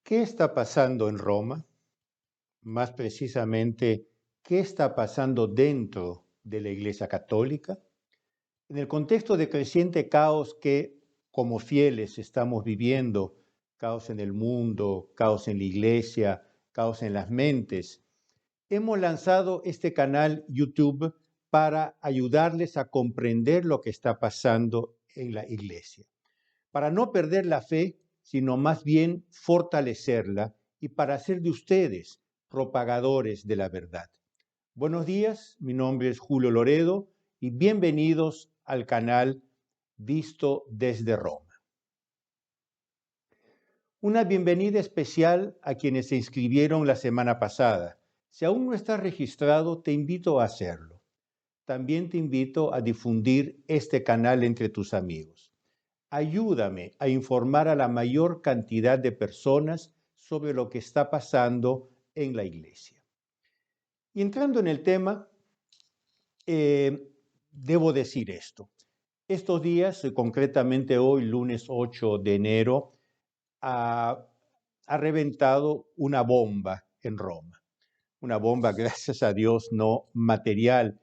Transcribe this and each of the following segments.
¿Qué está pasando en Roma? Más precisamente, ¿qué está pasando dentro de la Iglesia Católica? En el contexto de creciente caos que, como fieles, estamos viviendo, caos en el mundo, caos en la Iglesia, caos en las mentes, hemos lanzado este canal YouTube para ayudarles a comprender lo que está pasando en la Iglesia, para no perder la fe, sino más bien fortalecerla y para hacer de ustedes propagadores de la verdad. Buenos días, mi nombre es Julio Loredo y bienvenidos al canal Visto desde Roma. Una bienvenida especial a quienes se inscribieron la semana pasada. Si aún no estás registrado, te invito a hacerlo. También te invito a difundir este canal entre tus amigos. Ayúdame a informar a la mayor cantidad de personas sobre lo que está pasando en la iglesia. Y entrando en el tema, debo decir esto. Estos días, concretamente hoy, lunes 8 de enero, ha reventado una bomba en Roma. Una bomba, gracias a Dios, no material,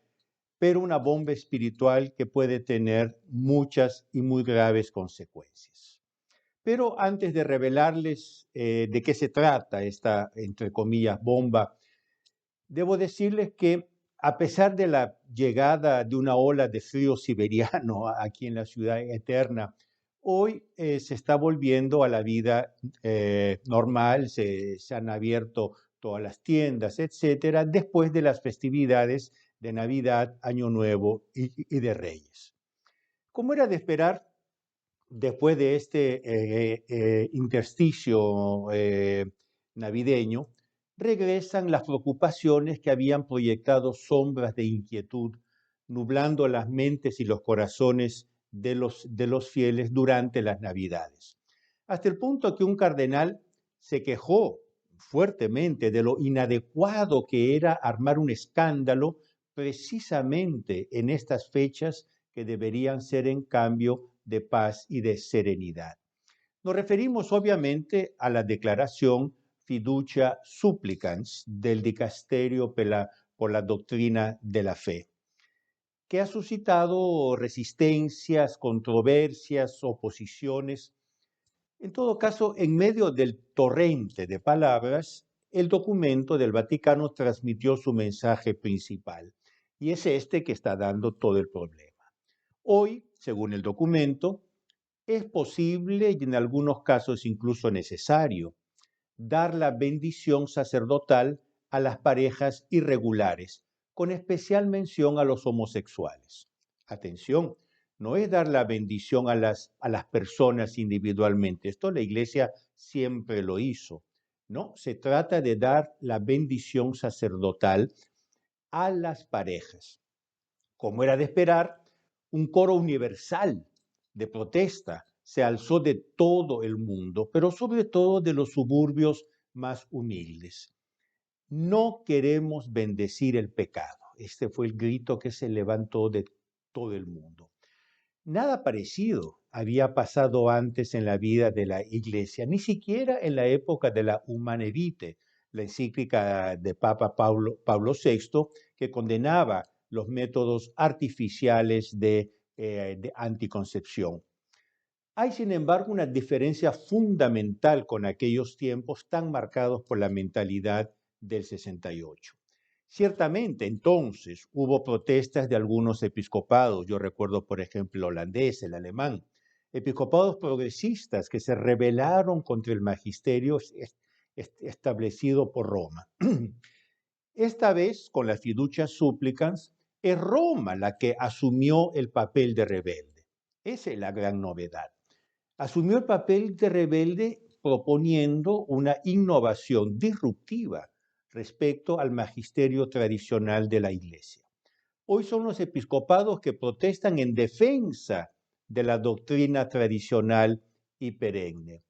pero una bomba espiritual que puede tener muchas y muy graves consecuencias. Pero antes de revelarles de qué se trata esta, entre comillas, bomba, debo decirles que a pesar de la llegada de una ola de frío siberiano aquí en la ciudad eterna, hoy se está volviendo a la vida normal, se han abierto todas las tiendas, etcétera, después de las festividades de Navidad, Año Nuevo y de Reyes. Como era de esperar, después de este intersticio navideño, regresan las preocupaciones que habían proyectado sombras de inquietud, nublando las mentes y los corazones de los fieles durante las Navidades. Hasta el punto que un cardenal se quejó fuertemente de lo inadecuado que era armar un escándalo precisamente en estas fechas que deberían ser en cambio de paz y de serenidad. Nos referimos obviamente a la declaración Fiducia Supplicans del Dicasterio por la Doctrina de la Fe, que ha suscitado resistencias, controversias, oposiciones. En todo caso, en medio del torrente de palabras, el documento del Vaticano transmitió su mensaje principal, y es este que está dando todo el problema. Hoy, según el documento, es posible y en algunos casos incluso necesario dar la bendición sacerdotal a las parejas irregulares, con especial mención a los homosexuales. Atención, no es dar la bendición a las personas individualmente. Esto la Iglesia siempre lo hizo. No, se trata de dar la bendición sacerdotal a las parejas. Como era de esperar, un coro universal de protesta se alzó de todo el mundo, pero sobre todo de los suburbios más humildes. No queremos bendecir el pecado. Este fue el grito que se levantó de todo el mundo. Nada parecido había pasado antes en la vida de la Iglesia, ni siquiera en la época de la Humane Vitae, la encíclica de Papa Pablo VI, que condenaba los métodos artificiales de anticoncepción. Hay, sin embargo, una diferencia fundamental con aquellos tiempos tan marcados por la mentalidad del 68. Ciertamente, entonces, hubo protestas de algunos episcopados, yo recuerdo, por ejemplo, el holandés, el alemán, episcopados progresistas que se rebelaron contra el magisterio establecido por Roma. Esta vez, con las fiducias súplicas, es Roma la que asumió el papel de rebelde. Esa es la gran novedad. Asumió el papel de rebelde proponiendo una innovación disruptiva respecto al magisterio tradicional de la Iglesia. Hoy son los episcopados que protestan en defensa de la doctrina tradicional y perenne.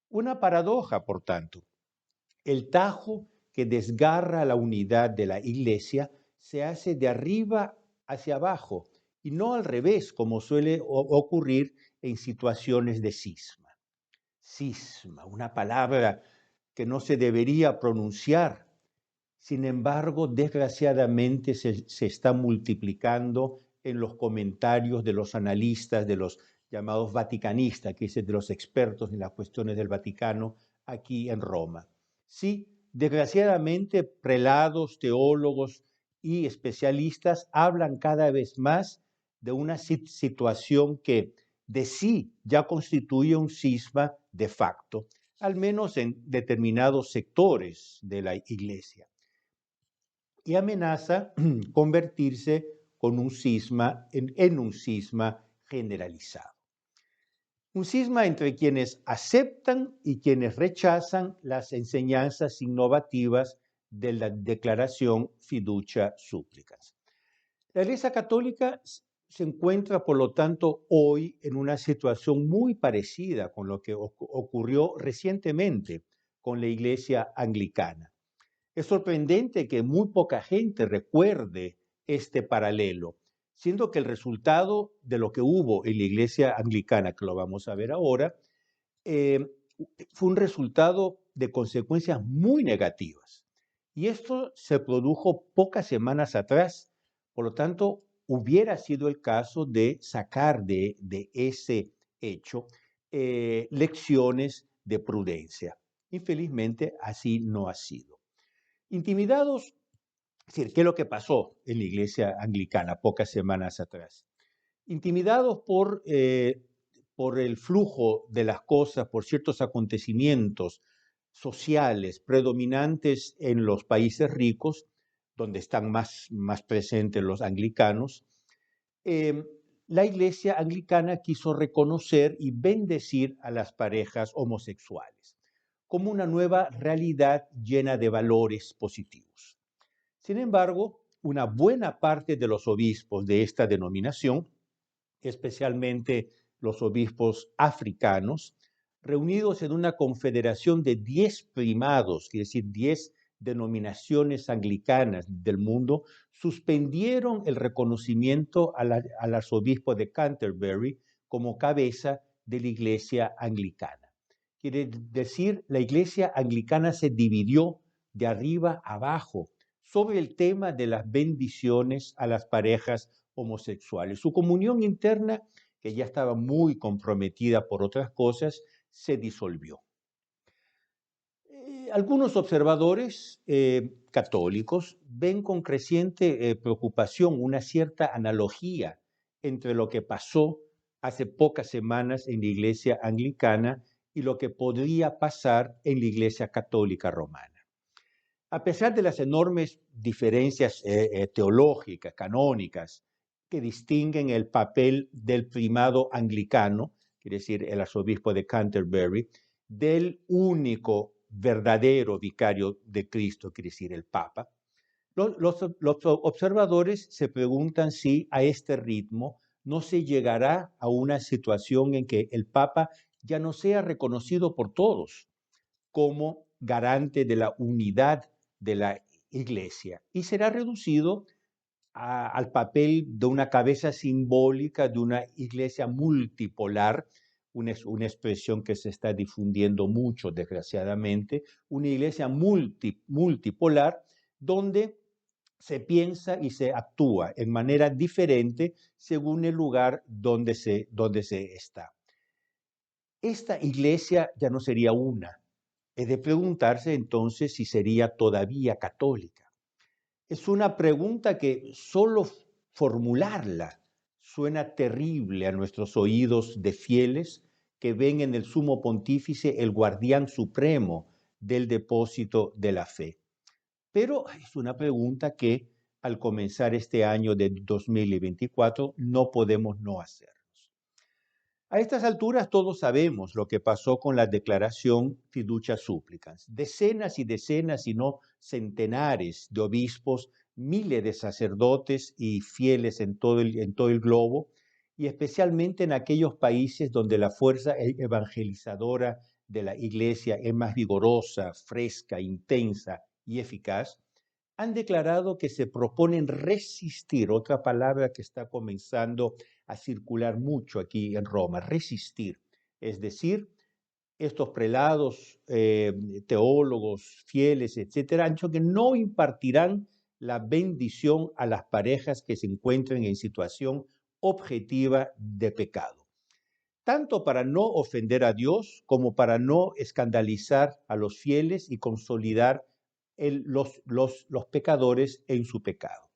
Una paradoja, por tanto. El tajo que desgarra la unidad de la Iglesia se hace de arriba hacia abajo y no al revés, como suele ocurrir en situaciones de cisma. Cisma, una palabra que no se debería pronunciar. Sin embargo, desgraciadamente se está multiplicando en los comentarios de los analistas, de los llamados vaticanistas, que es de los expertos en las cuestiones del Vaticano aquí en Roma. Sí, desgraciadamente, prelados, teólogos y especialistas hablan cada vez más de una situación que de sí ya constituye un cisma de facto, al menos en determinados sectores de la Iglesia, y amenaza convertirse con un cisma en un cisma generalizado. Un cisma entre quienes aceptan y quienes rechazan las enseñanzas innovativas de la declaración Fiducia Supplicans. La Iglesia Católica se encuentra, por lo tanto, hoy en una situación muy parecida con lo que ocurrió recientemente con la Iglesia Anglicana. Es sorprendente que muy poca gente recuerde este paralelo, siendo que el resultado de lo que hubo en la Iglesia Anglicana, que lo vamos a ver ahora, fue un resultado de consecuencias muy negativas. Y esto se produjo pocas semanas atrás. Por lo tanto, hubiera sido el caso de sacar de ese hecho lecciones de prudencia. Infelizmente, así no ha sido. Intimidados, es decir, ¿qué es lo que pasó en la Iglesia Anglicana pocas semanas atrás? Intimidados por el flujo de las cosas, por ciertos acontecimientos sociales predominantes en los países ricos, donde están más presentes los anglicanos, la Iglesia Anglicana quiso reconocer y bendecir a las parejas homosexuales como una nueva realidad llena de valores positivos. Sin embargo, una buena parte de los obispos de esta denominación, especialmente los obispos africanos, reunidos en una confederación de 10 primados, quiere decir 10 denominaciones anglicanas del mundo, suspendieron el reconocimiento al arzobispo de Canterbury como cabeza de la Iglesia Anglicana. Quiere decir, la Iglesia Anglicana se dividió de arriba a abajo sobre el tema de las bendiciones a las parejas homosexuales. Su comunión interna, que ya estaba muy comprometida por otras cosas, se disolvió. Algunos observadores católicos ven con creciente preocupación una cierta analogía entre lo que pasó hace pocas semanas en la Iglesia Anglicana y lo que podría pasar en la Iglesia Católica Romana. A pesar de las enormes diferencias teológicas, canónicas, que distinguen el papel del primado anglicano, quiere decir el arzobispo de Canterbury, del único verdadero vicario de Cristo, quiere decir el Papa, los observadores se preguntan si a este ritmo no se llegará a una situación en que el Papa ya no sea reconocido por todos como garante de la unidad de la Iglesia y será reducido al papel de una cabeza simbólica de una Iglesia multipolar, una expresión que se está difundiendo mucho, desgraciadamente, una Iglesia multipolar donde se piensa y se actúa en manera diferente según el lugar donde se está. Esta Iglesia ya no sería una. Es de preguntarse entonces si sería todavía católica. Es una pregunta que solo formularla suena terrible a nuestros oídos de fieles que ven en el sumo pontífice el guardián supremo del depósito de la fe. Pero es una pregunta que al comenzar este año de 2024 no podemos no hacer. A estas alturas todos sabemos lo que pasó con la declaración Fiducia Supplicans. Decenas y decenas, si no centenares de obispos, miles de sacerdotes y fieles en todo el globo, y especialmente en aquellos países donde la fuerza evangelizadora de la Iglesia es más vigorosa, fresca, intensa y eficaz, han declarado que se proponen resistir, otra palabra que está comenzando a circular mucho aquí en Roma, resistir, es decir, estos prelados, teólogos, fieles, etcétera, han dicho que no impartirán la bendición a las parejas que se encuentren en situación objetiva de pecado, tanto para no ofender a Dios como para no escandalizar a los fieles y consolidar los pecadores en su pecado.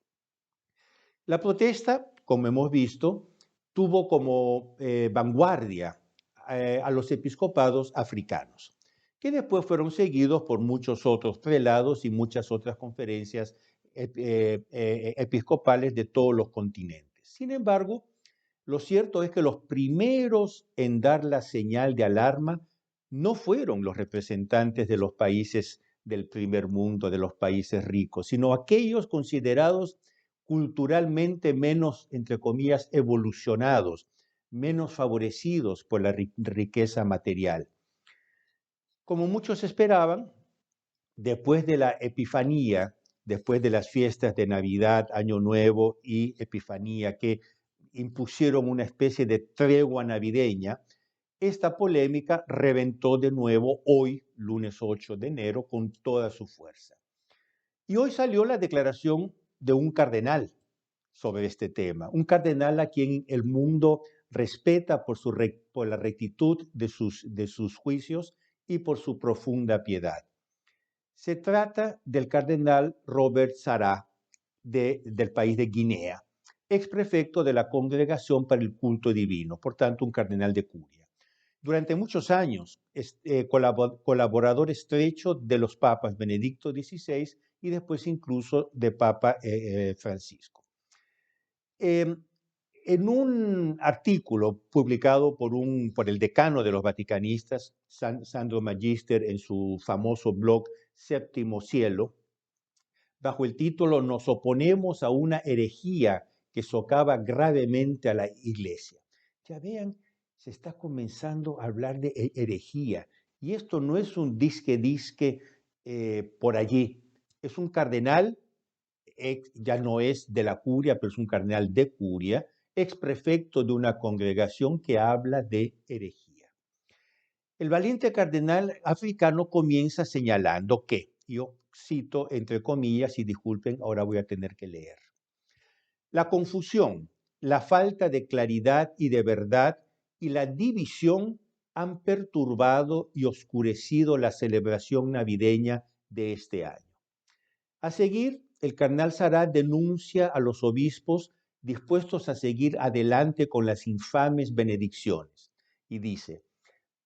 La protesta, como hemos visto, tuvo como vanguardia a los episcopados africanos, que después fueron seguidos por muchos otros prelados y muchas otras conferencias episcopales de todos los continentes. Sin embargo, lo cierto es que los primeros en dar la señal de alarma no fueron los representantes de los países del primer mundo, de los países ricos, sino aquellos considerados culturalmente menos, entre comillas, evolucionados, menos favorecidos por la riqueza material. Como muchos esperaban, después de la Epifanía, después de las fiestas de Navidad, Año Nuevo y Epifanía, que impusieron una especie de tregua navideña, esta polémica reventó de nuevo hoy, lunes 8 de enero, con toda su fuerza. Y hoy salió la declaración de un cardenal sobre este tema, un cardenal a quien el mundo respeta por la rectitud de sus juicios y por su profunda piedad. Se trata del cardenal Robert Sarah del país de Guinea, ex prefecto de la Congregación para el Culto Divino, por tanto un cardenal de curia. Durante muchos años, colaborador estrecho de los papas Benedicto XVI y después incluso de Papa Francisco. En un artículo publicado por el decano de los vaticanistas, Sandro Magister, en su famoso blog Séptimo Cielo, bajo el título "Nos oponemos a una herejía que socava gravemente a la Iglesia". Ya vean, se está comenzando a hablar de herejía, y esto no es un disque por allí, es un cardenal, ya no es de la curia, pero es un cardenal de curia, ex prefecto de una congregación que habla de herejía. El valiente cardenal africano comienza señalando que, yo cito entre comillas, y disculpen, ahora voy a tener que leer: la confusión, la falta de claridad y de verdad y la división han perturbado y oscurecido la celebración navideña de este año. A seguir, el cardenal Sarah denuncia a los obispos dispuestos a seguir adelante con las infames benedicciones y dice: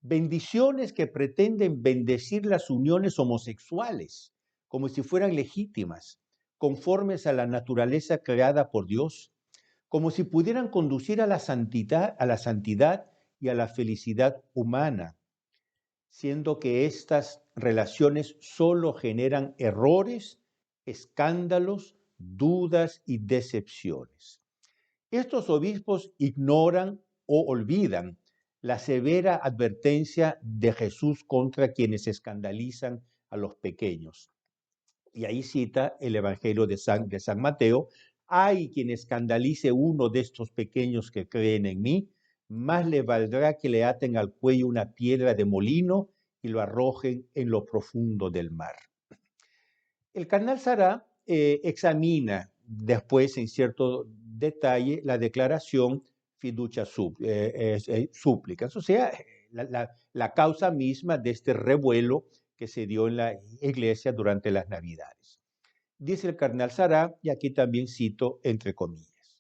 bendiciones que pretenden bendecir las uniones homosexuales como si fueran legítimas, conformes a la naturaleza creada por Dios, como si pudieran conducir a la santidad y a la felicidad humana, siendo que estas relaciones solo generan errores, escándalos, dudas y decepciones. Estos obispos ignoran o olvidan la severa advertencia de Jesús contra quienes escandalizan a los pequeños. Y ahí cita el Evangelio de San Mateo: hay quien escandalice uno de estos pequeños que creen en mí, más le valdrá que le aten al cuello una piedra de molino y lo arrojen en lo profundo del mar. El cardenal Sarah examina después en cierto detalle la declaración fiducia supplicans, o sea, la causa misma de este revuelo que se dio en la iglesia durante las Navidades. Dice el cardenal Sarah, y aquí también cito entre comillas: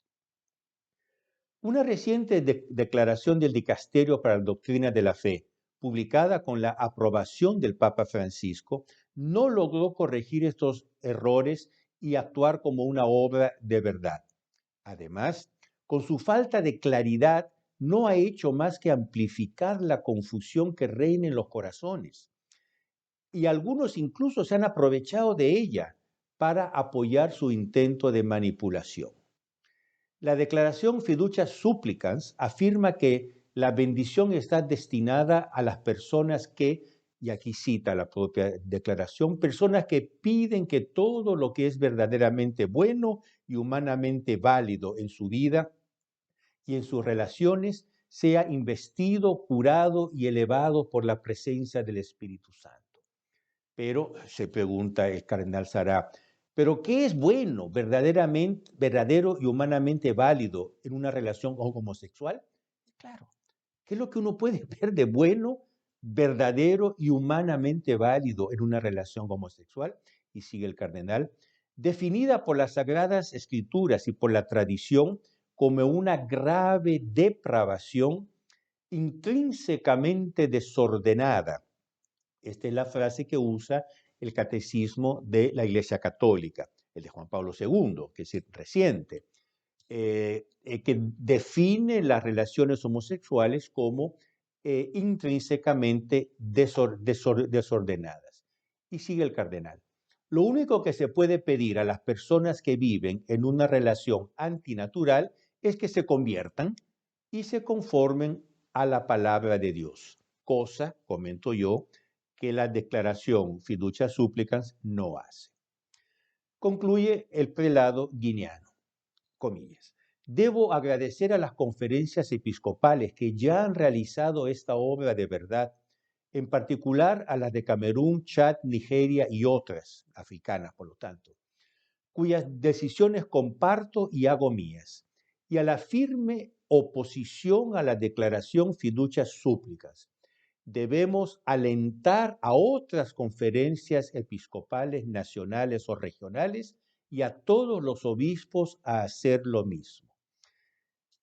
una reciente declaración del Dicasterio para la Doctrina de la Fe, publicada con la aprobación del Papa Francisco, no logró corregir estos errores y actuar como una obra de verdad. Además, con su falta de claridad, no ha hecho más que amplificar la confusión que reina en los corazones. Y algunos incluso se han aprovechado de ella para apoyar su intento de manipulación. La declaración fiducia supplicans afirma que la bendición está destinada a las personas que, y aquí cita la propia declaración, personas que piden que todo lo que es verdaderamente bueno y humanamente válido en su vida y en sus relaciones sea investido, curado y elevado por la presencia del Espíritu Santo. Pero se pregunta el cardenal Sará, ¿pero qué es bueno, verdaderamente, verdadero y humanamente válido en una relación homosexual? Claro, ¿qué es lo que uno puede ver de bueno, verdadero y humanamente válido en una relación homosexual? Y sigue el cardenal, definida por las Sagradas Escrituras y por la tradición como una grave depravación intrínsecamente desordenada. Esta es la frase que usa el Catecismo de la Iglesia Católica, el de Juan Pablo II, que es reciente, que define las relaciones homosexuales como intrínsecamente desordenadas. Y sigue el cardenal. Lo único que se puede pedir a las personas que viven en una relación antinatural es que se conviertan y se conformen a la palabra de Dios, cosa, comento yo, que la declaración fiducia supplicans no hace. Concluye el prelado guineano, comillas. Debo agradecer a las conferencias episcopales que ya han realizado esta obra de verdad, en particular a las de Camerún, Chad, Nigeria y otras, africanas por lo tanto, cuyas decisiones comparto y hago mías, y a la firme oposición a la declaración fiducia supplicans. Debemos alentar a otras conferencias episcopales nacionales o regionales y a todos los obispos a hacer lo mismo.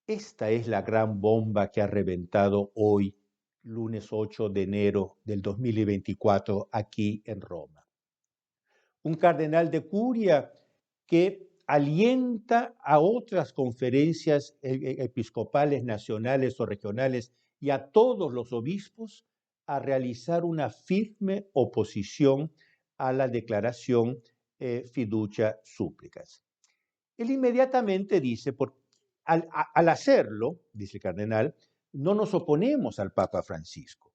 Esta es la gran bomba que ha reventado hoy, lunes 8 de enero del 2024, aquí en Roma. Un cardenal de curia que alienta a otras conferencias episcopales nacionales o regionales y a todos los obispos a realizar una firme oposición a la declaración fiducia supplicans. Él inmediatamente dice, al hacerlo, dice el cardenal, no nos oponemos al Papa Francisco,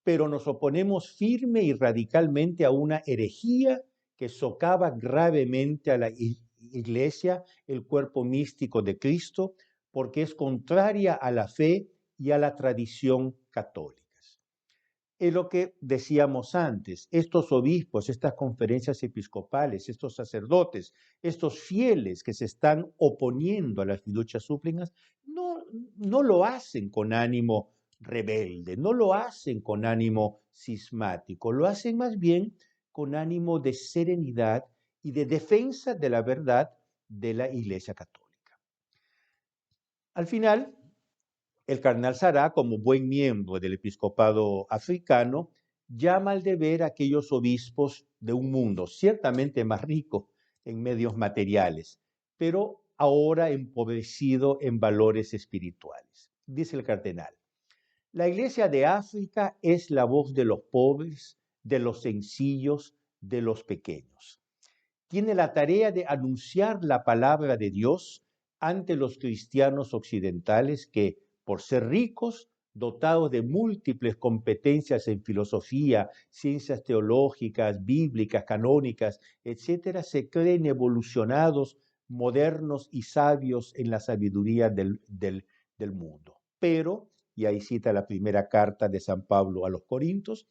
pero nos oponemos firme y radicalmente a una herejía que socava gravemente a la Iglesia, el cuerpo místico de Cristo, porque es contraria a la fe y a la tradición católicas. Es lo que decíamos antes, estos obispos, estas conferencias episcopales, estos sacerdotes, estos fieles que se están oponiendo a las fiducia supplicans, no lo hacen con ánimo rebelde, no lo hacen con ánimo cismático, lo hacen más bien con ánimo de serenidad y de defensa de la verdad de la Iglesia Católica. Al final, el cardenal Sará, como buen miembro del episcopado africano, llama al deber a aquellos obispos de un mundo ciertamente más rico en medios materiales, pero ahora empobrecido en valores espirituales. Dice el cardenal, la Iglesia de África es la voz de los pobres, de los sencillos, de los pequeños. Tiene la tarea de anunciar la palabra de Dios ante los cristianos occidentales que, por ser ricos, dotados de múltiples competencias en filosofía, ciencias teológicas, bíblicas, canónicas, etc., se creen evolucionados, modernos y sabios en la sabiduría del mundo. Pero, y ahí cita la primera carta de San Pablo a los Corintios,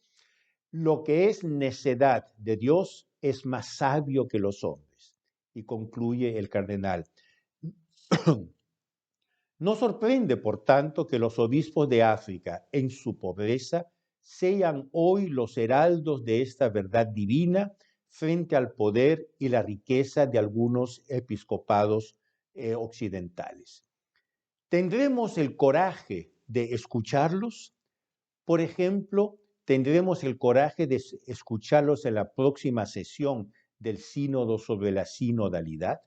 lo que es necedad de Dios es más sabio que los hombres. Y concluye el cardenal. No sorprende, por tanto, que los obispos de África, en su pobreza, sean hoy los heraldos de esta verdad divina frente al poder y la riqueza de algunos episcopados occidentales. ¿Tendremos el coraje de escucharlos? Por ejemplo, ¿tendremos el coraje de escucharlos en la próxima sesión del Sínodo sobre la sinodalidad?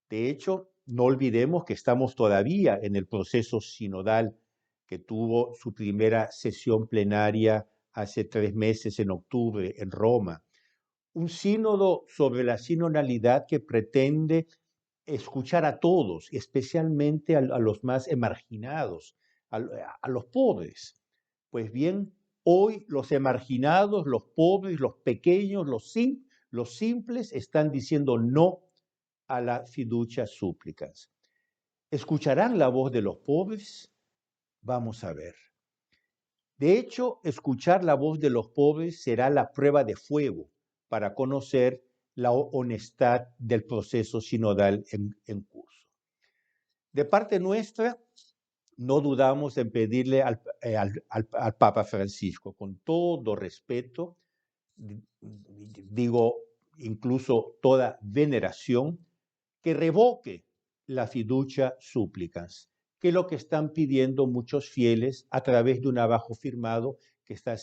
De hecho, no olvidemos que estamos todavía en el proceso sinodal que tuvo su primera sesión plenaria hace 3 meses, en octubre, en Roma. Un sínodo sobre la sinodalidad que pretende escuchar a todos, especialmente a los más emarginados, a los pobres. Pues bien, hoy los emarginados, los pobres, los pequeños, los simples están diciendo no a la fiducia supplicans. ¿Escucharán la voz de los pobres? Vamos a ver. De hecho, escuchar la voz de los pobres será la prueba de fuego para conocer la honestidad del proceso sinodal en curso. De parte nuestra, no dudamos en pedirle al Papa Francisco, con todo respeto, digo incluso toda veneración, que revoque la fiducia súplicas, que es lo que están pidiendo muchos fieles a través de un abajo firmado que está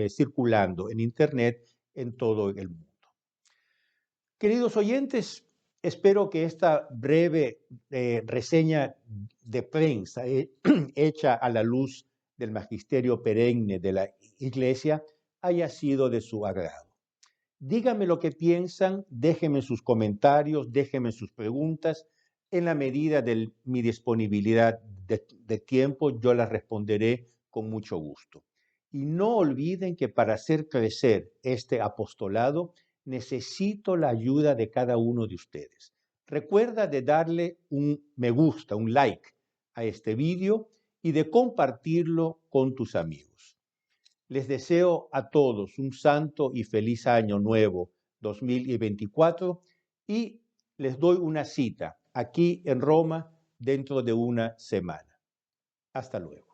circulando en Internet en todo el mundo. Queridos oyentes, espero que esta breve reseña de prensa hecha a la luz del magisterio perenne de la Iglesia haya sido de su agrado. Díganme lo que piensan, déjenme sus comentarios, déjenme sus preguntas. En la medida de mi disponibilidad de tiempo, yo las responderé con mucho gusto. Y no olviden que para hacer crecer este apostolado, necesito la ayuda de cada uno de ustedes. Recuerda de darle un me gusta, un like a este video y de compartirlo con tus amigos. Les deseo a todos un santo y feliz año nuevo 2024 y les doy una cita aquí en Roma dentro de una semana. Hasta luego.